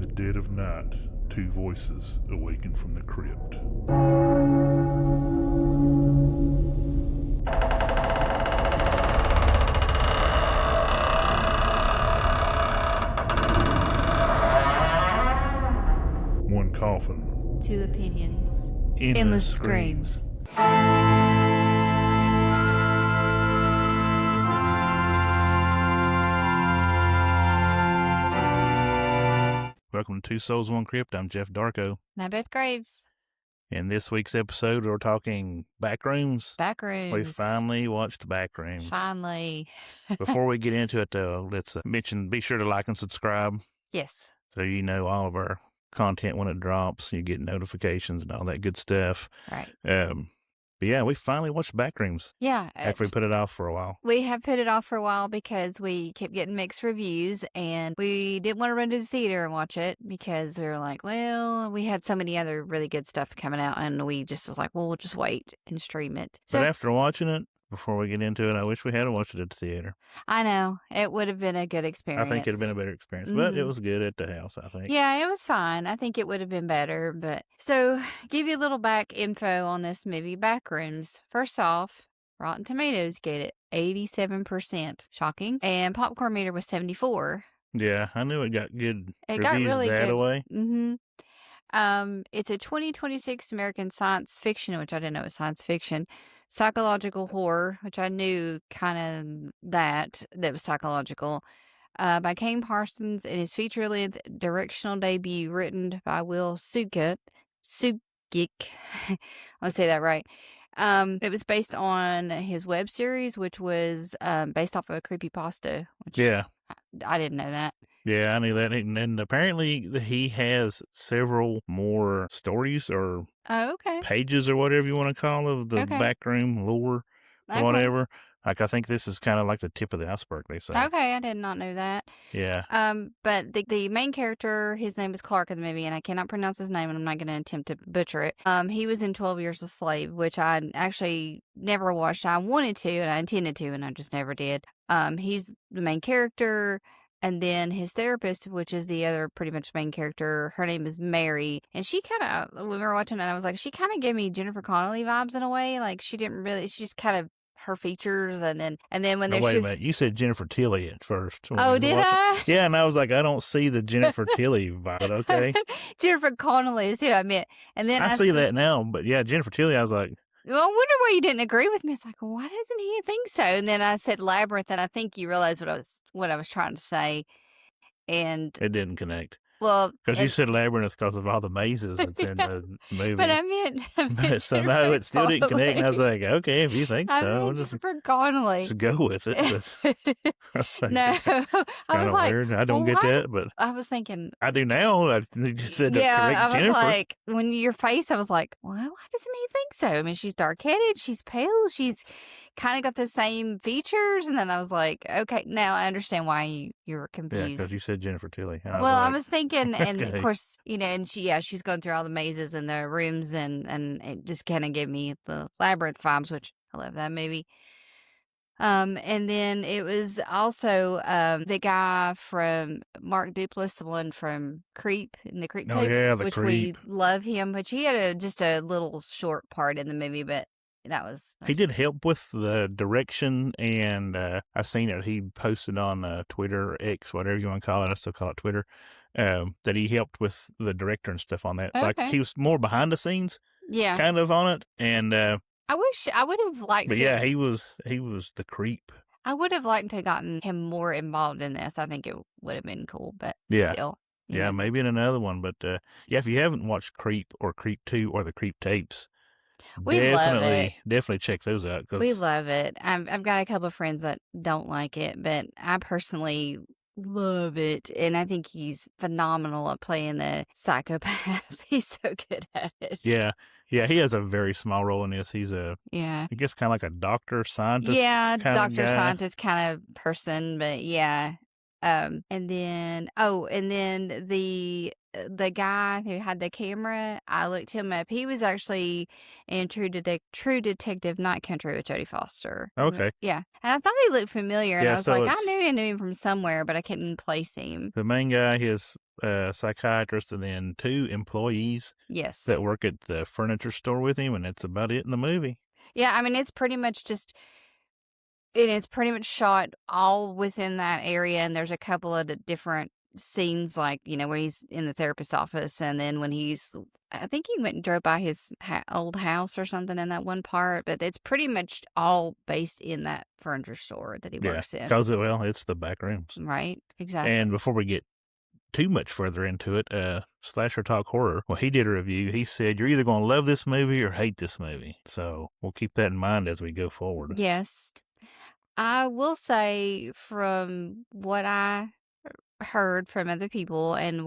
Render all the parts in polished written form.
the dead of night, two voices awaken from the crypt. One coffin. Two opinions. Endless screams. Welcome to Two Souls, One Crypt. I'm Jeff Darko. And I'm Beth Graves. In this week's episode, we're talking Backrooms. Backrooms. We finally watched Backrooms. Finally. Before we get into it, though, let's mention, be sure to like and subscribe. Yes. So you know all of our content when it drops. You get notifications and all that good stuff. Right. But yeah, we finally watched Backrooms. Yeah. After we put it off for a while. We have put it off for a while because we kept getting mixed reviews and we didn't want to run to the theater and watch it because we were like, well, we had so many other really good stuff coming out and we just was like, well, we'll just wait and stream it. But after watching it, before we get into it, I wish we had watched it at the theater. I know. It would have been a good experience. I think it would have been a better experience, but it was good at the house, I think. Yeah, it was fine. I think it would have been better. But so, give you a little back info on this movie, Backrooms. First off, Rotten Tomatoes get it 87%. Shocking. And Popcorn Meter was 74. Yeah, I knew it got good It reviews got really that good. away. It's a 2026 American science fiction, which I didn't know was science fiction. Psychological horror, which I knew kind of that was psychological, by Kane Parsons in his feature-length directional debut written by Will Sugick. I'll say that right. It was based on his web series, which was based off of a creepypasta. Which I didn't know that. Yeah, I knew that. And apparently he has several more stories or pages or whatever you want to call it, of the backroom lore or whatever. Like, I think this is kind of like the tip of the iceberg, they say. Okay, I did not know that. Yeah. But the main character, his name is Clark in the movie, and I cannot pronounce his name, and I'm not going to attempt to butcher it. He was in 12 Years a Slave, which I actually never watched. I wanted to, and I intended to, and I just never did. He's the main character. And then his therapist, which is the other pretty much main character, her name is Mary. And she kind of, when we were watching it, I was like, she kind of gave me Jennifer Connelly vibes in a way. Like, she just kind of her features. And then when there's. Wait a minute. You said Jennifer Tilly at first. Oh, did I? Yeah, and I was like, I don't see the Jennifer Tilly vibe, okay? Jennifer Connelly is who I meant. And then I see that now, but yeah, Jennifer Tilly, I was like. Well, I wonder why you didn't agree with me. It's like, why doesn't he think so? And then I said Labyrinth, and I think you realized what I was trying to say. And it didn't connect. Well, because you said Labyrinth because of all the mazes that's in the movie. But I meant so no, it still didn't connect. And I was like, okay, if you think so, I'll just go with it. But no, I was like, weird. I don't get that, but I was thinking, I do now. You just said I was Jennifer. like, when your face, I was like, well, why doesn't he think so? I mean, she's dark-headed, she's pale, she's kind of got the same features, and then I was like, okay, now I understand why you're confused. Yeah, because you said Jennifer Tilly. I was thinking, and of course, and she's going through all the mazes and the rooms, and it just kind of gave me the Labyrinth vibes, which I love that movie. And then it was also the guy from Mark Duplass, the one from Creep in the Creep tapes, which Creep. We love him, but he had just a little short part in the movie, but that was he did help with the direction, and I seen it. He posted on Twitter or X, whatever you want to call it. I still call it Twitter. That he helped with the director and stuff on that. Okay. Like, he was more behind the scenes, kind of on it. And I wish I would have liked. But yeah, he was the Creep. I would have liked to have gotten him more involved in this. I think it would have been cool, but still. Yeah, maybe in another one. But if you haven't watched Creep or Creep 2 or the Creep tapes, definitely check those out. We love it. I've got a couple of friends that don't like it, but I personally love it, and I think he's phenomenal at playing a psychopath. He's so good at it. Yeah, he has a very small role in this. He's I guess kind of like a doctor scientist. Yeah, doctor scientist kind of person, but yeah. And then the the guy who had the camera, I looked him up. He was actually in True Detective Night Country with Jodie Foster. Okay. Yeah. And I thought he looked familiar, and Yeah, I was so like, I it's knew him from somewhere, but I couldn't place him. the main guy, his psychiatrist, and then 2 employees that Yes. work at the furniture store with him, and that's about it in the movie. Yeah, I mean, it's pretty much shot all within that area, and there's a couple of different scenes, like, when he's in the therapist's office, and then when I think he went and drove by his old house or something in that one part, but it's pretty much all based in that furniture store that he works in. Because, well, it's the Backrooms. Right, exactly. And before we get too much further into it, Slasher Talk Horror, well, he did a review. He said, you're either going to love this movie or hate this movie. So we'll keep that in mind as we go forward. Yes. I will say, from what I heard from other people, and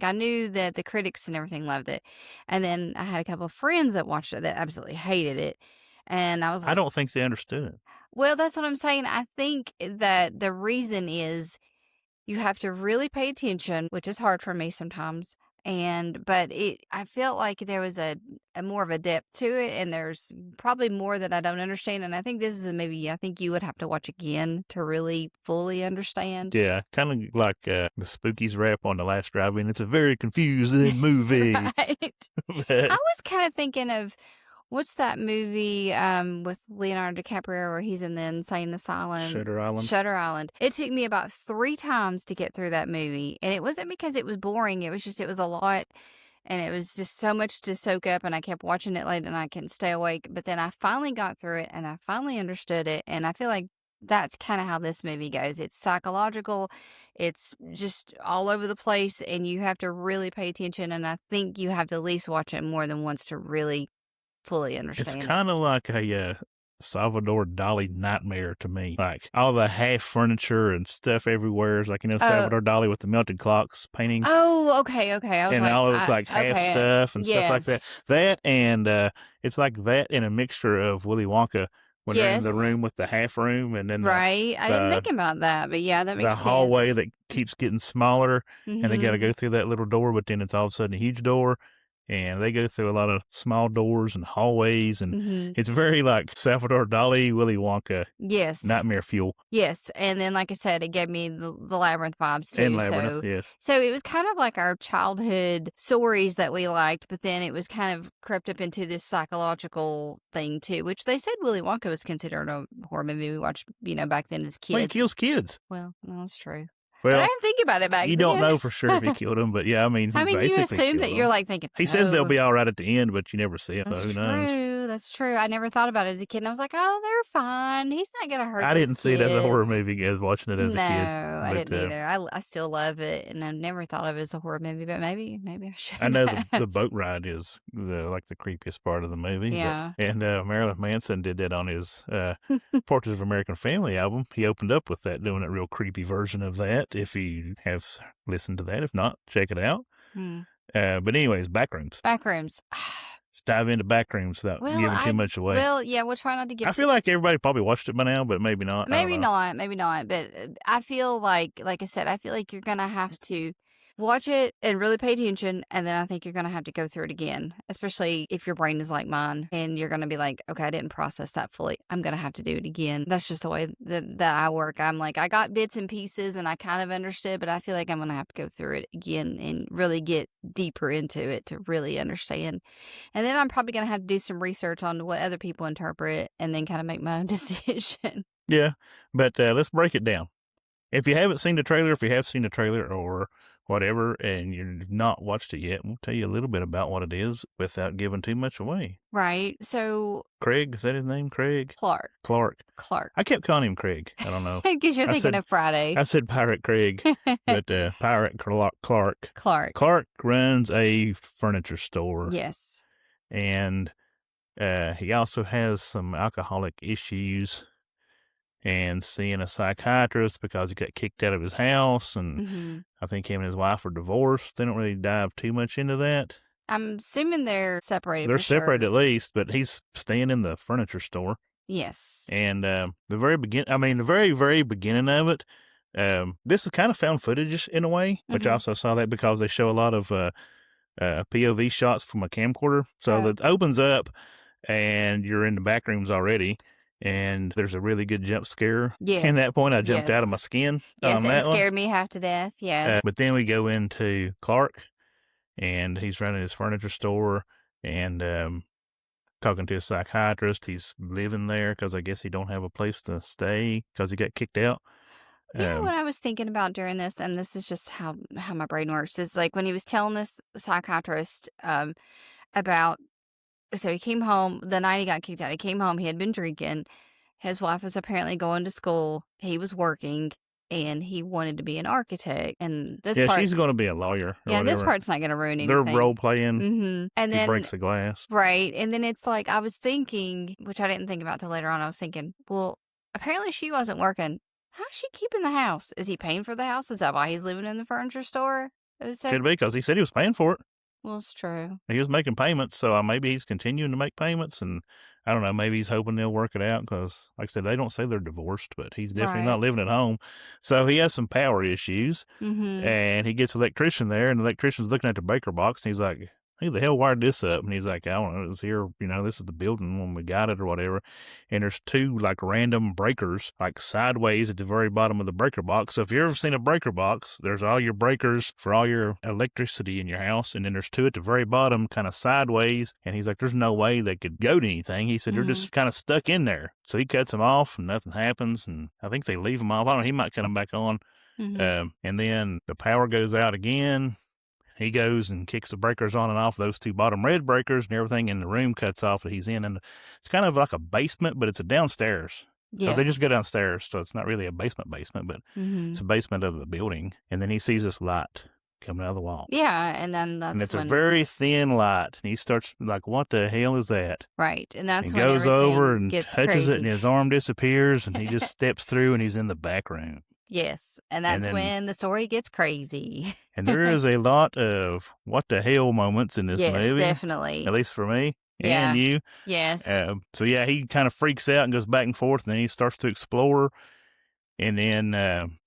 I knew that the critics and everything loved it, and then I had a couple of friends that watched it that absolutely hated it, and I was I like, don't think they understood it. well, that's what I'm saying. I think that the reason is you have to really pay attention, which is hard for me sometimes. But I felt like there was a more of a depth to it, and there's probably more that I don't understand. And I think this is I think you would have to watch again to really fully understand. Yeah, kind of like the Spookies rap on The Last Drive-In. It's a very confusing movie. Right. I was kind of thinking of, what's that movie with Leonardo DiCaprio where he's in the insane asylum? Shutter Island. Shutter Island. It took me about 3 times to get through that movie, and it wasn't because it was boring. It was a lot, and it was just so much to soak up, and I kept watching it late, and I couldn't stay awake. But then I finally got through it, and I finally understood it, and I feel like that's kind of how this movie goes. It's psychological. It's just all over the place, and you have to really pay attention, and I think you have to at least watch it more than once to really fully understand It's it. kind of like a Salvador Dali nightmare to me. Like all the half furniture and stuff everywhere is like, Salvador Dali with the melted clocks paintings. Oh, okay. I was and like, all of it's like half stuff and stuff like that. yes. That and it's like that and a mixture of Willy Wonka when they're in the room with the half room, and then right. I didn't think about that, but yeah, that makes sense. The hallway that keeps getting smaller, and they got to Mhm. go through that little door, but then it's all of a sudden a huge door. And they go through a lot of small doors and hallways, and Mhm. it's very like Salvador Dali, Willy Wonka, Yes. nightmare fuel. Yes, and then, like I said, it gave me the Labyrinth vibes too. And Labyrinth, yes. So it was kind of like our childhood stories that we liked, but then it was kind of crept up into this psychological thing too, which they said Willy Wonka was considered a horror movie we watched, back then as kids. Well, he kills kids. Well, that's true. Well, but I didn't think about it back then. You don't know for sure if he killed them, but yeah, I mean, he basically you assume that you're like thinking, he says they'll be all right at the end, but you never see it, so who knows? That's true. I never thought about it as a kid, and I was like, oh, they're fine. He's not going to hurt I didn't see it as a horror kids. movie as watching it as a kid. No, I didn't either. I still love it, and I've never thought of it as a horror movie, but maybe I should. I know the boat ride is the creepiest part of the movie. Yeah. And Marilyn Manson did that on his Portrait of American Family album. He opened up with that, doing a real creepy version of that, if you have listened to that. If not, check it out. But anyways, Backrooms. Backrooms. Let's dive into Backrooms without giving too much away. Well, yeah, we'll try not to give. I feel like everybody probably watched it by now, but maybe not. Maybe not. But I feel like I said, I feel like you're gonna have to watch it and really pay attention, and then I think you're gonna have to go through it again, especially if your brain is like mine, and you're gonna be like, okay, I didn't process that fully. I'm gonna have to do it again. That's just the way that I work. I'm like, I got bits and pieces, and I kind of understood, but I feel like I'm gonna have to go through it again and really get deeper into it to really understand. And then I'm probably gonna have to do some research on what other people interpret, and then kind of make my own decision. Yeah, but let's break it down. If you haven't seen the trailer, if you have seen the trailer or whatever, and you've not watched it yet, we'll tell you a little bit about what it is without giving too much away. Right. So Craig, is that his name? Craig? Clark. I kept calling him Craig. I don't know. Because you're thinking of Friday. I said Pirate Craig, but Pirate Clark. Clark runs a furniture store. Yes. And he also has some alcoholic issues and seeing a psychiatrist because he got kicked out of his house, and I think him and his wife are divorced. They don't really dive too much into that. I'm assuming they're separated. They're separated at least, but he's staying in the furniture store. Yes. And the very, very beginning of it, This is kind of found footage in a way, which I Mhm. also saw that because they show a lot of POV shots from a camcorder. So Oh. it opens up and you're in the back rooms already, and there's a really good jump scare. Yeah. In that point, I jumped out of my Yes. skin Yes, on it that one. scared me half to death, yes. But then we go into Clark, and he's running his furniture store and talking to a psychiatrist. He's living there because I guess he don't have a place to stay because he got kicked out. You know what Um, I was thinking about during this, and this is just how my brain works, is, like, when he was telling this psychiatrist, about so he came home the night he got kicked out, he came home, he had been drinking, his wife was apparently going to school, he was working, and he wanted to be an architect, and this yeah, part she's going to be a lawyer or yeah, this whatever. part's not gonna ruin They're anything. role playing. Mhm, and She then breaks the glass. right, and then it's like, I was thinking, which I didn't think about till later on, I was thinking, well, apparently she wasn't working. How's she keeping the house? Is he paying for the house? Is that why he's living in the furniture store? It was so Could be because he said he was paying for it. well, it's true. He was making payments, so maybe he's continuing to make payments, and I don't know, maybe he's hoping they'll work it out because, like I said, they don't say they're divorced, but he's definitely Right. not living at home. So he has some power issues, Mhm. and he gets an electrician there, and the electrician's looking at the breaker box, and he's like, "Who the hell wired this up?" And he's like, "I don't know. It was here. This is the building when we got it or whatever." And there's two like random breakers, like sideways at the very bottom of the breaker box. So if you've ever seen a breaker box, there's all your breakers for all your electricity in your house, and then there's two at the very bottom, kind of sideways. And he's like, "There's no way they could go to anything." He said they're Mhm. just kind of stuck in there. So he cuts them off, and nothing happens. And I think they leave them off. I don't know. He might cut them back on. Mhm. And then the power goes out again. He goes and kicks the breakers on and off those two bottom red breakers, and everything in the room cuts off that he's in. And it's kind of like a basement, but it's a downstairs because they just Yes. go downstairs. So it's not really a basement, but it's Mhm. a basement of the building. And then he sees this light coming out of the wall. Yeah, and then And that's it's a when very thin light. And he starts like, "What the hell is that?" right, and that's And when goes over everything and gets touches it, and crazy. his arm disappears, and he just steps through, and he's in the back room. Yes, and And that's then when the story gets crazy. And there is a lot of what the hell moments in this Yes, movie, at definitely. least for me and Yeah. you. Yes. So yeah, he kind of freaks out and goes back and forth, and then he starts to explore, and then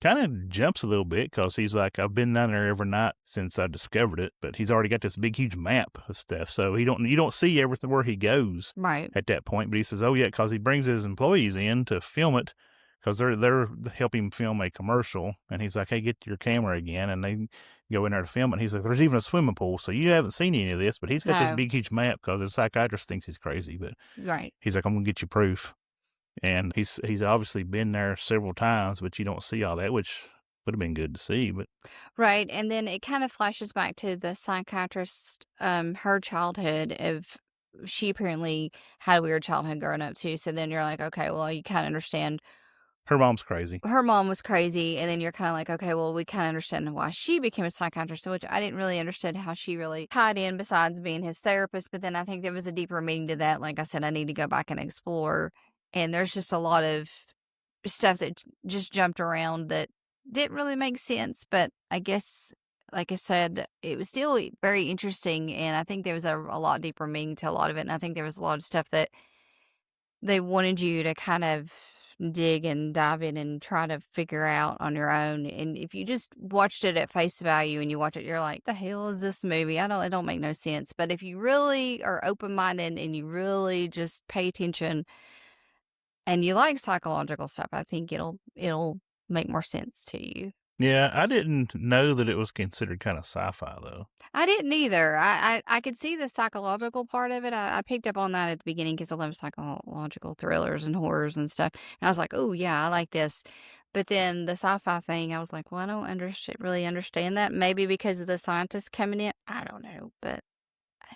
kind of jumps a little bit because he's like, "I've been down there every night since I discovered it," but he's already got this big, huge map of stuff, so you don't see everything where he goes Right. at that point. But he says, "Oh yeah," because he brings his employees in to film it because they're helping him film a commercial, and he's like, "Hey, get your camera again," and they go in there to film it. And he's like, "There's even a swimming pool, so you haven't seen any of this," but he's got this No. big, huge map because the psychiatrist thinks he's crazy, but Right. he's like, "I'm gonna get you proof." And he's obviously been there several times, but you don't see all that, which would have been good to see. But Right, and then it kind of flashes back to the psychiatrist, her childhood of she apparently had a weird childhood growing up too, so then you're like, "Okay, well, you kinda understand her mom's crazy. her mom was crazy," and then you're kinda like, "Okay, well, we kinda understand why she became a psychiatrist," which I didn't really understand how she really tied in besides being his therapist, but then I think there was a deeper meaning to that, like I said, I need to go back and explore, and there's just a lot of stuff that just jumped around that didn't really make sense, but I guess, like I said, it was still very interesting, and I think there was a lot deeper meaning to a lot of it, and I think there was a lot of stuff that they wanted you to kind of dig and dive in and try to figure out on your own. And if you just watched it at face value and you watch it, you're like, the hell is this movie? It don't make no sense. But if you really are open minded and you really just pay attention and you like psychological stuff, I think it'll make more sense to you. Yeah, I didn't know that it was considered kind of sci-fi though. I didn't either. I could see the psychological part of it. I picked up on that at the beginning because I love psychological thrillers and horrors and stuff. And I was like, oh, yeah, I like this. But then the sci-fi thing, I was like, well, I don't really understand that. Maybe because of the scientists coming in. I don't know. But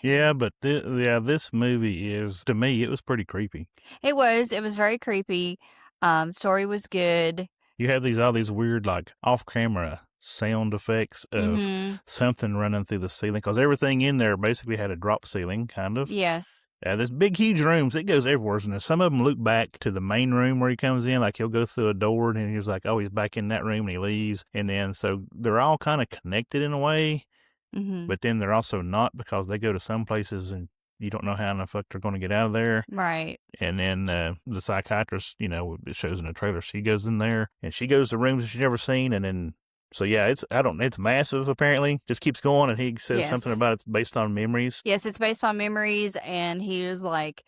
Yeah, but this movie is, to me, it was pretty creepy. it was very creepy. Story was good. You have all these weird like off-camera sound effects of Mm-hmm. something running through the ceiling because everything in there basically had a drop ceiling, kind of. Yes. There's big, huge rooms. It goes everywhere. And some of them loop back to the main room where he comes in. Like he'll go through a door and he's like, oh, he's back in that room and he leaves. And then so they're all kind of connected in a way, Mm-hmm. but then they're also not because they go to some places and you don't know how in the fuck they're going to get out of there. Right. And then the psychiatrist, it shows in the trailer, she goes in there and she goes to rooms that she's never seen, and then so yeah, it's massive apparently. Just keeps going, and he says something about it's based on memories. Yes, it's based on memories, and he was like,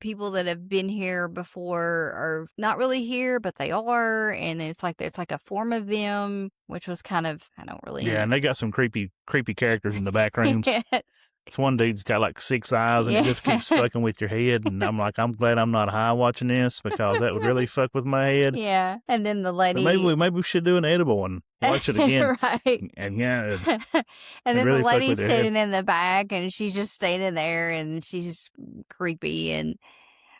people that have been here before are not really here, but they are, and it's like a form of them, which was kind of, I don't really. Yeah, and they got some creepy characters in the back rooms. Yes. This one dude's got like 6 eyes, and he just keeps fucking with your head. And I'm like, I'm glad I'm not high watching this, because that would really fuck with my head. Yeah, and then the lady. But maybe we should do an edible one. Watch it again. Right. And yeah. And then really the lady's sitting in the back, and she's just standing there, and she's creepy, and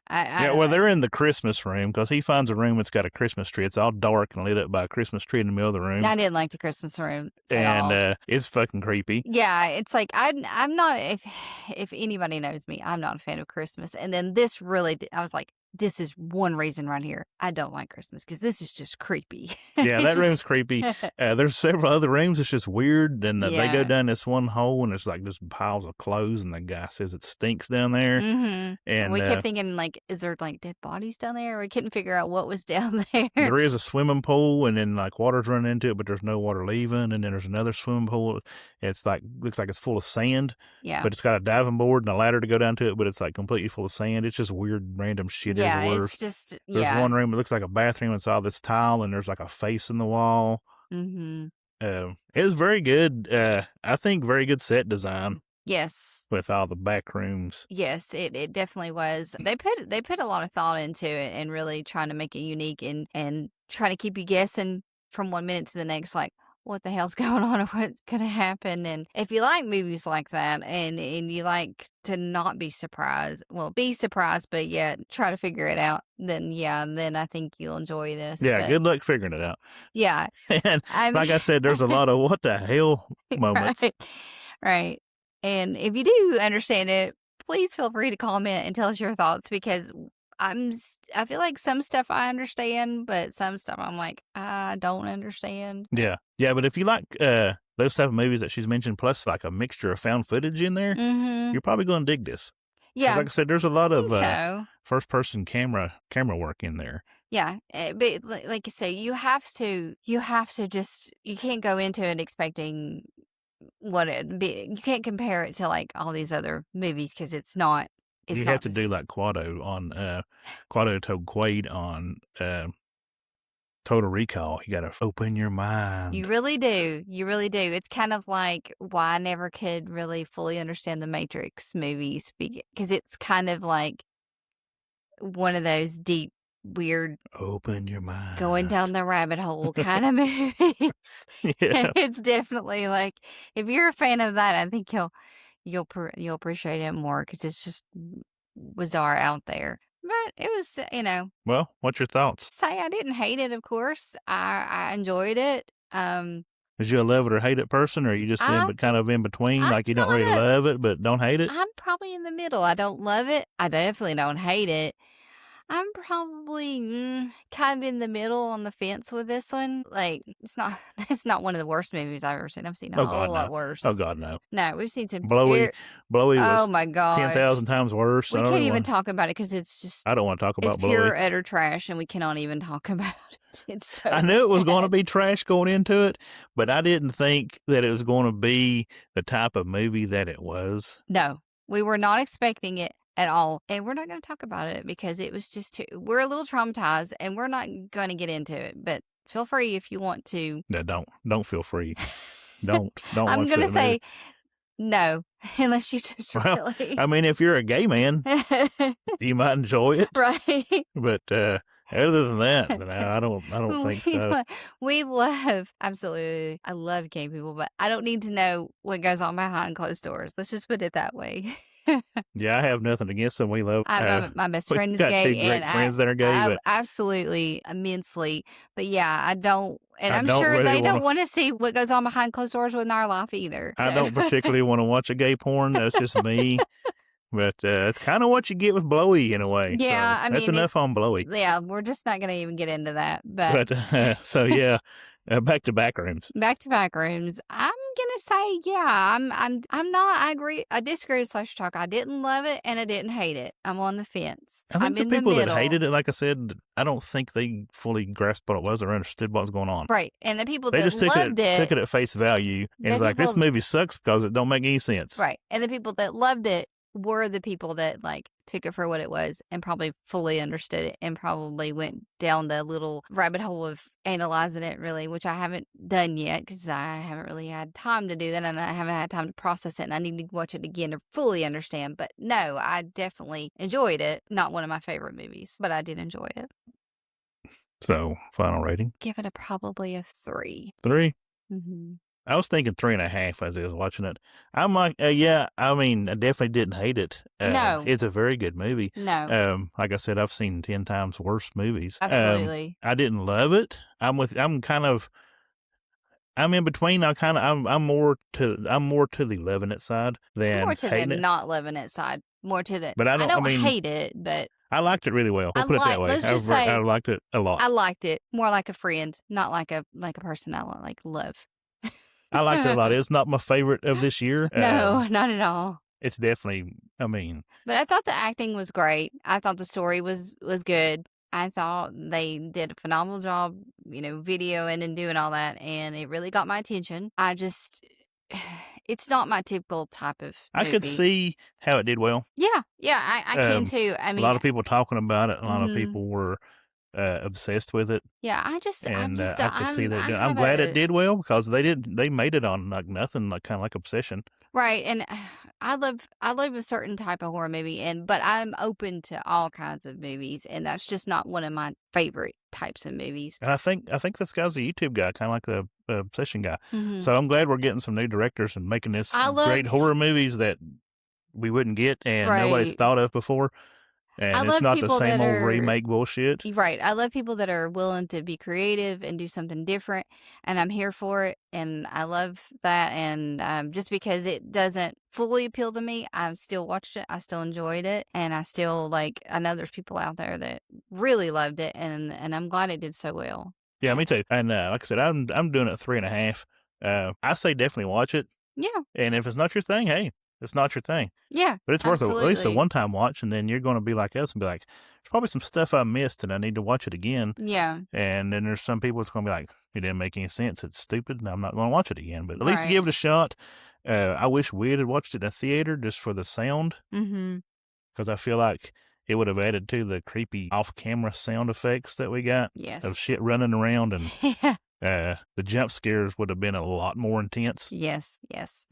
they're in the Christmas room, because he finds a room that's got a Christmas tree. It's all dark and lit up by a Christmas tree in the middle of the room. I didn't like the Christmas room at all. And it's fucking creepy. Yeah, it's like I'm not, if anybody knows me, I'm not a fan of Christmas. And then this really, I was like, this is one reason right here I don't like Christmas, because this is just creepy. Yeah, that room's creepy. There's several other rooms. It's just weird. And they go down this one hole, and there's like just piles of clothes, and the guy says it stinks down there. Mm-hmm. And we kept thinking, like, is there like dead bodies down there? We couldn't figure out what was down there. There is a swimming pool, and then like water's running into it, but there's no water leaving. And then there's another swimming pool. It's like, looks like it's full of sand. Yeah. But it's got a diving board and a ladder to go down to it, but it's like completely full of sand. It's just weird, random shit everywhere. It's just, There's one room that looks like a bathroom. It's all this tile, and there's like a face in the wall. Mm-hmm. It was very good. I think very good set design. Yes. With all the back rooms. Yes, it definitely was. They put a lot of thought into it, and really trying to make it unique, and trying to keep you guessing from one minute to the next, like, what the hell's going on or what's going to happen. And if you like movies like that, and you like to not be surprised, well, be surprised, but yet try to figure it out, then I think you'll enjoy this. Yeah, good luck figuring it out. Yeah. And like I said, there's a lot of what the hell moments. Right. And if you do understand it, please feel free to comment and tell us your thoughts, because I feel like some stuff I understand, but some stuff I'm like, I don't understand. Yeah. Yeah, but if you like those type of movies that she's mentioned, plus like a mixture of found footage in there, you're probably going to dig this. Yeah. Like I said, there's a lot of first-person camera work in there. Yeah, but like you say, you have to just, you can't go into it expecting what it'd be. You can't compare it to like all these other movies, because it's not. You have to do like Quado told Quaid on Total Recall. You got to open your mind. You really do. You really do. It's kind of like why I never could really fully understand the Matrix movies, because it's kind of like one of those deep, weird, open your mind, going down the rabbit hole kind of movies. Yeah. It's definitely like, if you're a fan of that, I think you'll appreciate it more, because it's just bizarre out there. But it was, Well, what's your thoughts? Say I didn't hate it, of course. I enjoyed it. Is you a love it or hate it person, or are you just kind of in between? Like you don't really love it, but don't hate it? I'm probably in the middle. I don't love it. I definitely don't hate it. I'm probably kind of in the middle on the fence with this one. Like, it's not one of the worst movies I've ever seen. I've seen a whole lot worse. Oh, God, no. No, we've seen some Blowy was oh my God, 10,000 times worse. We can't even talk about it, because it's just, I don't want to talk about Blowy. It's pure utter trash, and we cannot even talk about it. It's so I knew it was going to be trash going into it, but I didn't think that it was going to be the type of movie that it was. No, we were not expecting it at all, and we're not going to talk about it, because it was just we're a little traumatized, and we're not going to get into it. But feel free if you want to. No, don't feel free. Don't. I'm going to say no, unless you just really. I mean, if you're a gay man, you might enjoy it, right? But other than that, no, I don't think so. We love, absolutely, I love gay people, but I don't need to know what goes on behind closed doors. Let's just put it that way. Yeah, I have nothing against them. We love my best friend is gay, two great friends that are gay. Absolutely, immensely. But yeah, I don't, and I'm sure really they don't want to see what goes on behind closed doors in our life either. So. I don't particularly want to watch a gay porn. That's just me. But it's kind of what you get with Blowy in a way. Yeah, so I mean, that's enough on Blowy. Yeah, we're just not going to even get into that. But so yeah, back to Backrooms. Back to Backrooms. I'm gonna say, yeah, I'm not. I agree. I disagree with Slasher Talk. I didn't love it and I didn't hate it. I'm on the fence. I I'm think the in the people that middle. hated it, like I said, I don't think they fully grasped what it was or understood what was going on. Right. And the people They that just took loved it it, at face value and the it's like, this people, movie sucks because it don't make any sense. right. And the people that loved it were the people that like took it for what it was and probably fully understood it and probably went down the little rabbit hole of analyzing it really, which I haven't done yet because I haven't really had time to do that and I haven't had time to process it and I need to watch it again to fully understand. But no, I definitely enjoyed it. Not one of my favorite movies, but I did enjoy it. So, final rating? Give it probably a 3. 3? Mm-hmm. I was thinking 3.5 as I was watching it. I'm like, yeah, I mean, I definitely didn't hate it. No. It's a very good movie. No. Like I said, I've seen 10 times worse movies. Absolutely. I didn't love it. I'm in between. I'm more to the loving it side than more to the hating it. not loving it side. More to the, But I don't hate it, but I liked it really well. We'll put it that way. Let's just say I liked it a lot. I liked it more like a friend, not like a person I like love. I liked it a lot. It's not my favorite of this year. No, not at all. It's definitely, I mean. But I thought the acting was great. I thought the story was good. I thought they did a phenomenal job, videoing and doing all that, and it really got my attention. It's not my typical type of movie. I could see how it did well. Yeah, I can too. I mean, a lot of people talking about it. A lot of people were obsessed with it. Yeah, I could see that. I'm glad it did well because they made it on like nothing, like kind of like Obsession. Right, and I love a certain type of horror movie, but I'm open to all kinds of movies, and that's just not one of my favorite types of movies. And I think this guy's a YouTube guy, kind of like the Obsession guy. Mm-hmm. So I'm glad we're getting some new directors and making this great horror movies that we wouldn't get and nobody's thought of before. And it's not the same old remake bullshit. Right. I love people that are willing to be creative and do something different. And I'm here for it. And I love that. And just because it doesn't fully appeal to me, I've still watched it. I still enjoyed it. And I still I know there's people out there that really loved it. And I'm glad it did so well. Yeah, me too. And like I said, I'm doing it 3.5. I say definitely watch it. Yeah. And if it's not your thing, hey, it's not your thing. Yeah. But it's worth at least a one-time watch, and then you're going to be like us and be like, there's probably some stuff I missed and I need to watch it again. Yeah. And then there's some people that's going to be like, it didn't make any sense. It's stupid, and I'm not going to watch it again. But at least give it a shot. I wish we had watched it in a theater just for the sound. Mm-hmm. Because I feel like it would have added to the creepy off-camera sound effects that we got. Yes. Of shit running around and... the jump scares would have been a lot more intense. Yes.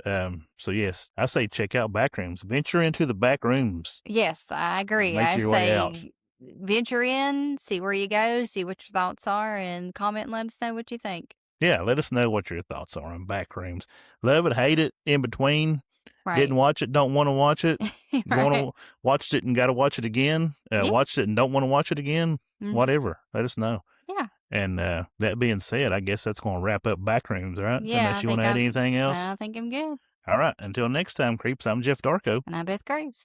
So yes, I say check out Backrooms. Venture into the Backrooms. Yes, I agree. I say venture in, see where you go, see what your thoughts are, and comment and let us know what you think. Yeah, let us know what your thoughts are on Backrooms. Love it, hate it, in between. Right. Didn't watch it, don't want to watch it. Right. Watched it and got to watch it again. Watched it and don't want to watch it again. Mm-hmm. Whatever. Let us know. Yeah. And that being said, I guess that's going to wrap up Backrooms, right? Yeah. Unless you want to add anything else? I think I'm good. All right. Until next time, creeps, I'm Jeff Darko. And I'm Beth Graves.